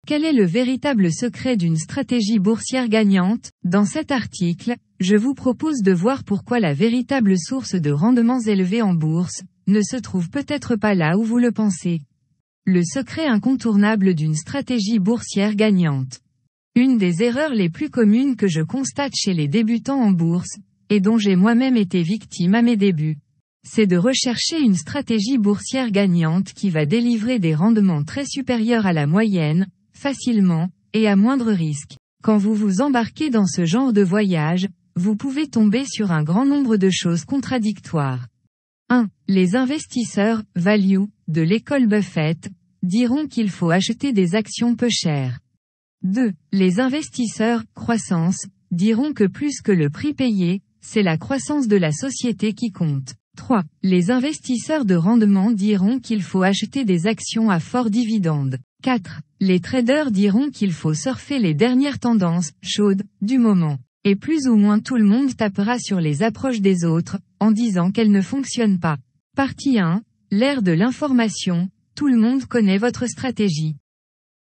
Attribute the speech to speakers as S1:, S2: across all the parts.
S1: Quel est le véritable secret d'une stratégie boursière gagnante? Dans cet article, je vous propose de voir pourquoi la véritable source de rendements élevés en bourse ne se trouve peut-être pas là où vous le pensez. Le secret incontournable d'une stratégie boursière gagnante. Une des erreurs les plus communes que je constate chez les débutants en bourse, et dont j'ai moi-même été victime à mes débuts, c'est de rechercher une stratégie boursière gagnante qui va délivrer des rendements très supérieurs à la moyenne, facilement, et à moindre risque. Quand vous vous embarquez dans ce genre de voyage, vous pouvez tomber sur un grand nombre de choses contradictoires. 1. Les investisseurs « value » de l'école Buffett diront qu'il faut acheter des actions peu chères. 2. Les investisseurs « croissance » diront que plus que le prix payé, c'est la croissance de la société qui compte. 3. Les investisseurs de rendement diront qu'il faut acheter des actions à fort dividende. 4. Les traders diront qu'il faut surfer les dernières tendances chaudes du moment. Et plus ou moins tout le monde tapera sur les approches des autres, en disant qu'elles ne fonctionnent pas. Partie 1. L'ère de l'information, tout le monde connaît votre stratégie.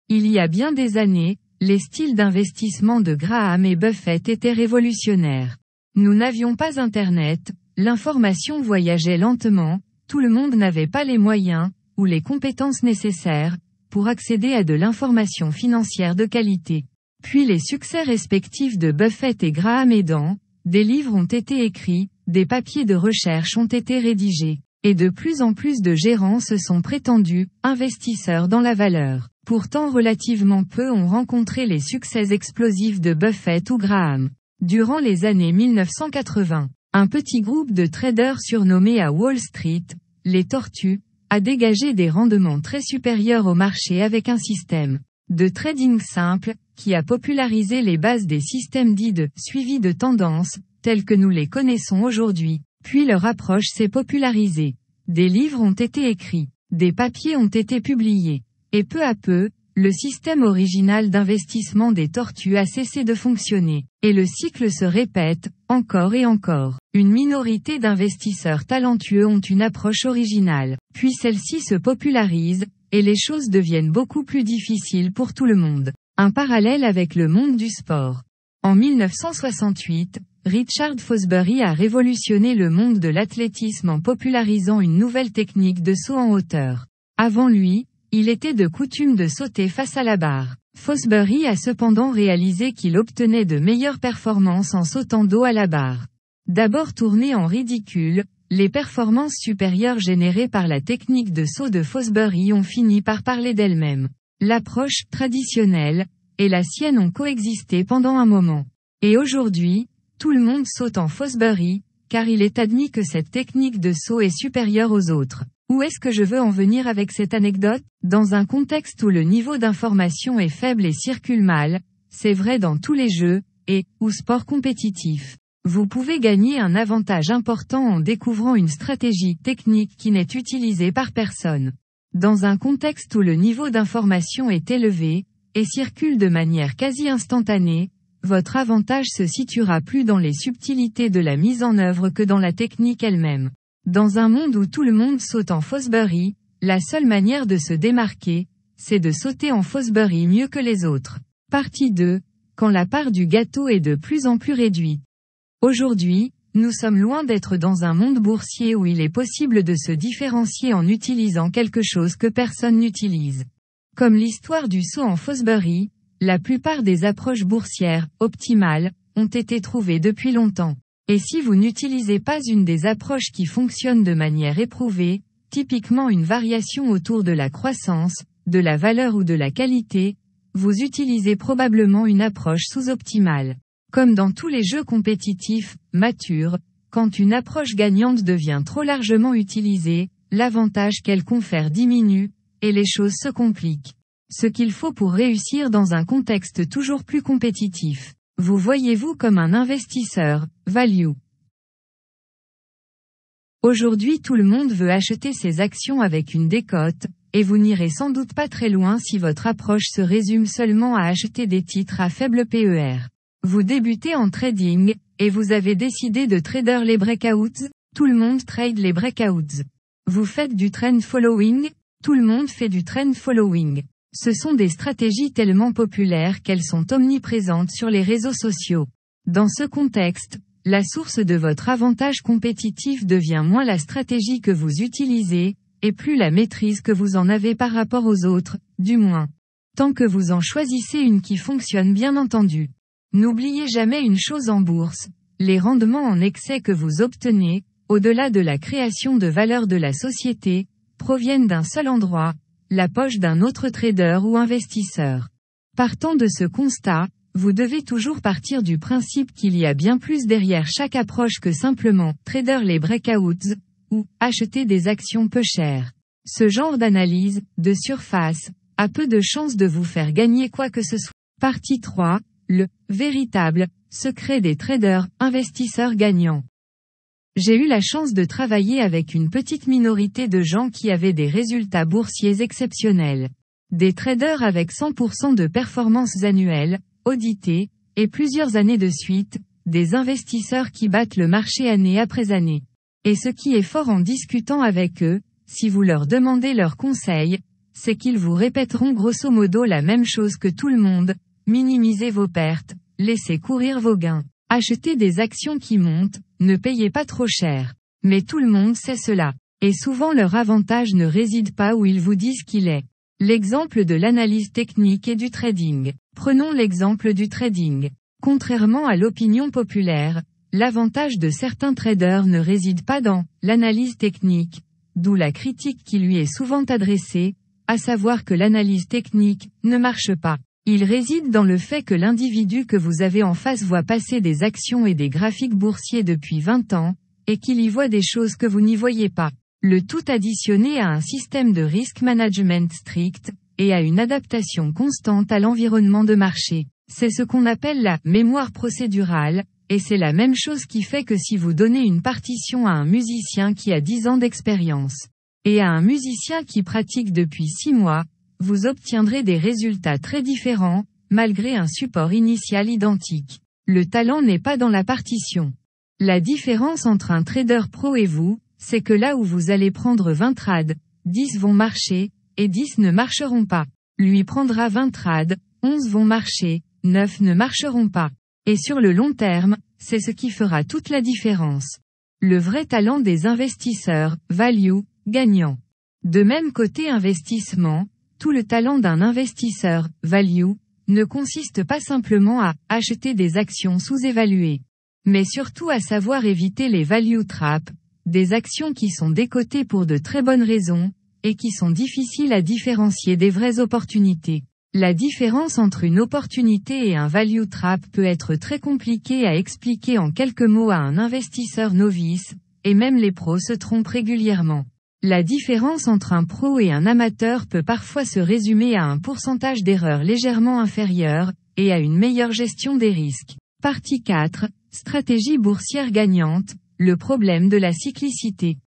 S1: Il y a bien des années, les styles d'investissement de Graham et Buffett étaient révolutionnaires. Nous n'avions pas Internet, l'information voyageait lentement, tout le monde n'avait pas les moyens, ou les compétences nécessaires, pour accéder à de l'information financière de qualité. Puis les succès respectifs de Buffett et Graham aidant, des livres ont été écrits, des papiers de recherche ont été rédigés, et de plus en plus de gérants se sont prétendus investisseurs dans la valeur. Pourtant relativement peu ont rencontré les succès explosifs de Buffett ou Graham. Durant les années 1980, un petit groupe de traders surnommé à Wall Street, les Tortues, a dégagé des rendements très supérieurs au marché avec un système de trading simple, qui a popularisé les bases des systèmes dits de suivi de tendance, tels que nous les connaissons aujourd'hui. Puis leur approche s'est popularisée. Des livres ont été écrits, des papiers ont été publiés. Et peu à peu, le système original d'investissement des Tortues a cessé de fonctionner. Et le cycle se répète, encore et encore. Une minorité d'investisseurs talentueux ont une approche originale. Puis celle-ci se popularise, et les choses deviennent beaucoup plus difficiles pour tout le monde. Un parallèle avec le monde du sport. En 1968, Richard Fosbury a révolutionné le monde de l'athlétisme en popularisant une nouvelle technique de saut en hauteur. Avant lui, il était de coutume de sauter face à la barre. Fosbury a cependant réalisé qu'il obtenait de meilleures performances en sautant dos à la barre. D'abord tournées en ridicule, les performances supérieures générées par la technique de saut de Fosbury ont fini par parler d'elles-mêmes. L'approche traditionnelle et la sienne ont coexisté pendant un moment. Et aujourd'hui, tout le monde saute en Fosbury, car il est admis que cette technique de saut est supérieure aux autres. Où est-ce que je veux en venir avec cette anecdote? Dans un contexte où le niveau d'information est faible et circule mal, c'est vrai dans tous les jeux, ou sports compétitifs. Vous pouvez gagner un avantage important en découvrant une stratégie technique qui n'est utilisée par personne. Dans un contexte où le niveau d'information est élevé, et circule de manière quasi instantanée, votre avantage se situera plus dans les subtilités de la mise en œuvre que dans la technique elle-même. Dans un monde où tout le monde saute en Fosbury, la seule manière de se démarquer, c'est de sauter en Fosbury mieux que les autres. Partie 2. Quand la part du gâteau est de plus en plus réduite. Aujourd'hui, nous sommes loin d'être dans un monde boursier où il est possible de se différencier en utilisant quelque chose que personne n'utilise. Comme l'histoire du saut en Fosbury, la plupart des approches boursières, optimales, ont été trouvées depuis longtemps. Et si vous n'utilisez pas une des approches qui fonctionnent de manière éprouvée, typiquement une variation autour de la croissance, de la valeur ou de la qualité, vous utilisez probablement une approche sous-optimale. Comme dans tous les jeux compétitifs, matures, quand une approche gagnante devient trop largement utilisée, l'avantage qu'elle confère diminue, et les choses se compliquent. Ce qu'il faut pour réussir dans un contexte toujours plus compétitif. Vous voyez-vous comme un investisseur, value. Aujourd'hui tout le monde veut acheter ses actions avec une décote, et vous n'irez sans doute pas très loin si votre approche se résume seulement à acheter des titres à faible PER. Vous débutez en trading, et vous avez décidé de trader les breakouts, tout le monde trade les breakouts. Vous faites du trend following, tout le monde fait du trend following. Ce sont des stratégies tellement populaires qu'elles sont omniprésentes sur les réseaux sociaux. Dans ce contexte, la source de votre avantage compétitif devient moins la stratégie que vous utilisez, et plus la maîtrise que vous en avez par rapport aux autres, du moins. Tant que vous en choisissez une qui fonctionne bien entendu. N'oubliez jamais une chose en bourse, les rendements en excès que vous obtenez, au-delà de la création de valeur de la société, proviennent d'un seul endroit, la poche d'un autre trader ou investisseur. Partant de ce constat, vous devez toujours partir du principe qu'il y a bien plus derrière chaque approche que simplement « trader les breakouts » ou « acheter des actions peu chères ». Ce genre d'analyse, de surface, a peu de chances de vous faire gagner quoi que ce soit. Partie 3, le « véritable » secret des traders, investisseurs gagnants. J'ai eu la chance de travailler avec une petite minorité de gens qui avaient des résultats boursiers exceptionnels. Des traders avec 100% de performances annuelles, auditées, et plusieurs années de suite, des investisseurs qui battent le marché année après année. Et ce qui est fort en discutant avec eux, si vous leur demandez leurs conseils, c'est qu'ils vous répéteront grosso modo la même chose que tout le monde, minimisez vos pertes, laissez courir vos gains. Achetez des actions qui montent, ne payez pas trop cher. Mais tout le monde sait cela. Et souvent leur avantage ne réside pas où ils vous disent qu'il est. L'exemple de l'analyse technique et du trading. Prenons l'exemple du trading. Contrairement à l'opinion populaire, l'avantage de certains traders ne réside pas dans l'analyse technique, d'où la critique qui lui est souvent adressée, à savoir que l'analyse technique ne marche pas. Il réside dans le fait que l'individu que vous avez en face voit passer des actions et des graphiques boursiers depuis 20 ans, et qu'il y voit des choses que vous n'y voyez pas. Le tout additionné à un système de risk management strict, et à une adaptation constante à l'environnement de marché. C'est ce qu'on appelle la mémoire procédurale, et c'est la même chose qui fait que si vous donnez une partition à un musicien qui a 10 ans d'expérience, et à un musicien qui pratique depuis 6 mois, vous obtiendrez des résultats très différents, malgré un support initial identique. Le talent n'est pas dans la partition. La différence entre un trader pro et vous, c'est que là où vous allez prendre 20 trades, 10 vont marcher, et 10 ne marcheront pas. Lui prendra 20 trades, 11 vont marcher, 9 ne marcheront pas. Et sur le long terme, c'est ce qui fera toute la différence. Le vrai talent des investisseurs, value, gagnant. De même côté investissement, tout le talent d'un investisseur, value, ne consiste pas simplement à acheter des actions sous-évaluées, mais surtout à savoir éviter les value traps, des actions qui sont décotées pour de très bonnes raisons, et qui sont difficiles à différencier des vraies opportunités. La différence entre une opportunité et un value trap peut être très compliquée à expliquer en quelques mots à un investisseur novice, et même les pros se trompent régulièrement. La différence entre un pro et un amateur peut parfois se résumer à un pourcentage d'erreur légèrement inférieur, et à une meilleure gestion des risques. Partie 4, stratégie boursière gagnante, le problème de la cyclicité.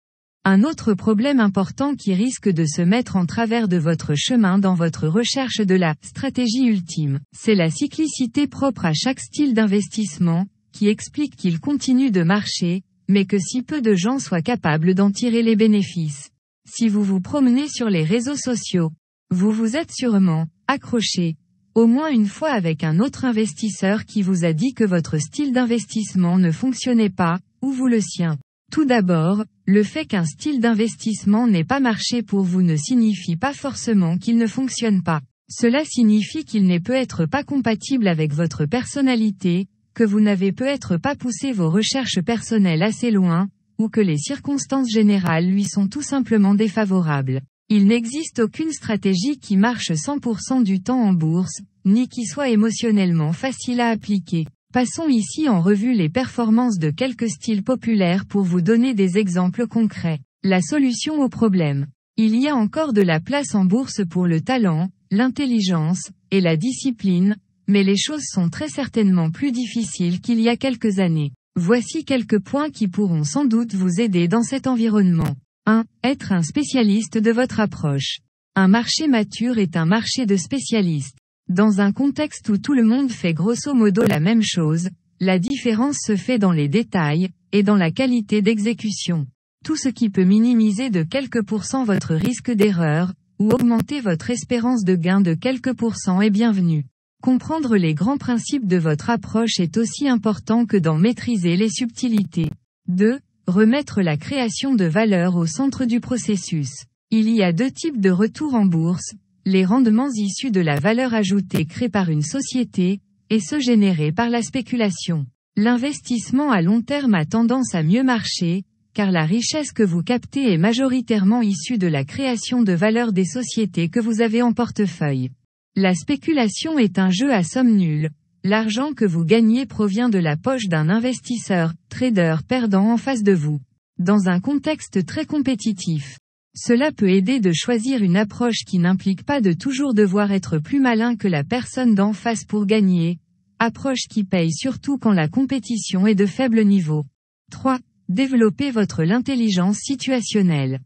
S1: Un autre problème important qui risque de se mettre en travers de votre chemin dans votre recherche de la stratégie ultime, c'est la cyclicité propre à chaque style d'investissement, qui explique qu'il continue de marcher, mais que si peu de gens soient capables d'en tirer les bénéfices. Si vous vous promenez sur les réseaux sociaux, vous vous êtes sûrement accroché, au moins une fois avec un autre investisseur qui vous a dit que votre style d'investissement ne fonctionnait pas, ou vous le sien. Tout d'abord, le fait qu'un style d'investissement n'ait pas marché pour vous ne signifie pas forcément qu'il ne fonctionne pas. Cela signifie qu'il n'est peut-être pas compatible avec votre personnalité, que vous n'avez peut-être pas poussé vos recherches personnelles assez loin, ou que les circonstances générales lui sont tout simplement défavorables. Il n'existe aucune stratégie qui marche 100% du temps en bourse, ni qui soit émotionnellement facile à appliquer. Passons ici en revue les performances de quelques styles populaires pour vous donner des exemples concrets. La solution au problème. Il y a encore de la place en bourse pour le talent, l'intelligence, et la discipline, mais les choses sont très certainement plus difficiles qu'il y a quelques années. Voici quelques points qui pourront sans doute vous aider dans cet environnement. 1. Être un spécialiste de votre approche. Un marché mature est un marché de spécialistes. Dans un contexte où tout le monde fait grosso modo la même chose, la différence se fait dans les détails, et dans la qualité d'exécution. Tout ce qui peut minimiser de quelques pourcents votre risque d'erreur, ou augmenter votre espérance de gain de quelques pourcents est bienvenu. Comprendre les grands principes de votre approche est aussi important que d'en maîtriser les subtilités. 2. Remettre la création de valeur au centre du processus. Il y a deux types de retours en bourse, les rendements issus de la valeur ajoutée créée par une société, et ceux générés par la spéculation. L'investissement à long terme a tendance à mieux marcher, car la richesse que vous captez est majoritairement issue de la création de valeur des sociétés que vous avez en portefeuille. La spéculation est un jeu à somme nulle. L'argent que vous gagnez provient de la poche d'un investisseur, trader perdant en face de vous. Dans un contexte très compétitif. Cela peut aider de choisir une approche qui n'implique pas de toujours devoir être plus malin que la personne d'en face pour gagner. Approche qui paye surtout quand la compétition est de faible niveau. 3. Développez votre intelligence situationnelle.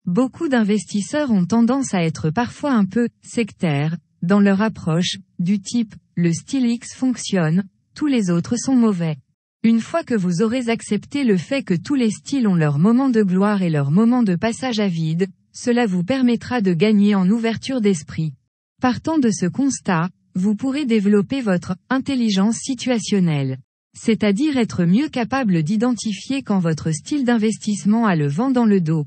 S1: Beaucoup d'investisseurs ont tendance à être parfois un peu sectaires dans leur approche, du type « le style X fonctionne, tous les autres sont mauvais ». Une fois que vous aurez accepté le fait que tous les styles ont leur moment de gloire et leur moment de passage à vide, cela vous permettra de gagner en ouverture d'esprit. Partant de ce constat, vous pourrez développer votre intelligence situationnelle. C'est-à-dire être mieux capable d'identifier quand votre style d'investissement a le vent dans le dos,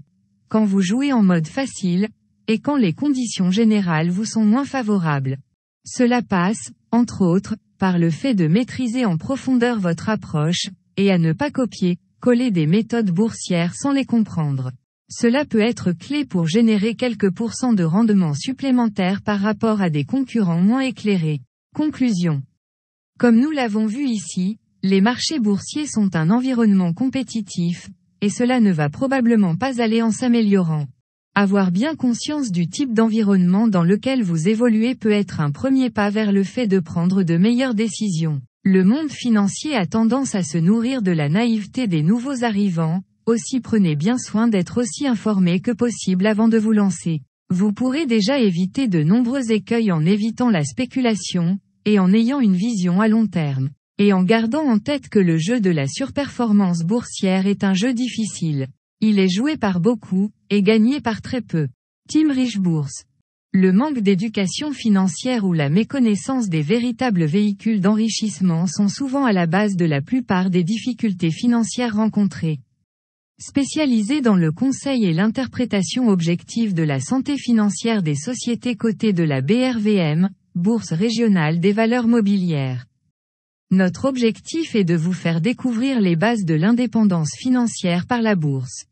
S1: quand vous jouez en mode facile, et quand les conditions générales vous sont moins favorables. Cela passe, entre autres, par le fait de maîtriser en profondeur votre approche, et à ne pas copier-coller des méthodes boursières sans les comprendre. Cela peut être clé pour générer quelques pourcents de rendement supplémentaires par rapport à des concurrents moins éclairés. Conclusion. Comme nous l'avons vu ici, les marchés boursiers sont un environnement compétitif, et cela ne va probablement pas aller en s'améliorant. Avoir bien conscience du type d'environnement dans lequel vous évoluez peut être un premier pas vers le fait de prendre de meilleures décisions. Le monde financier a tendance à se nourrir de la naïveté des nouveaux arrivants, aussi prenez bien soin d'être aussi informé que possible avant de vous lancer. Vous pourrez déjà éviter de nombreux écueils en évitant la spéculation, et en ayant une vision à long terme. Et en gardant en tête que le jeu de la surperformance boursière est un jeu difficile. Il est joué par beaucoup, et gagné par très peu. Team Rich Bourse. Le manque d'éducation financière ou la méconnaissance des véritables véhicules d'enrichissement sont souvent à la base de la plupart des difficultés financières rencontrées. Spécialisé dans le conseil et l'interprétation objective de la santé financière des sociétés cotées de la BRVM, Bourse régionale des valeurs mobilières. Notre objectif est de vous faire découvrir les bases de l'indépendance financière par la bourse.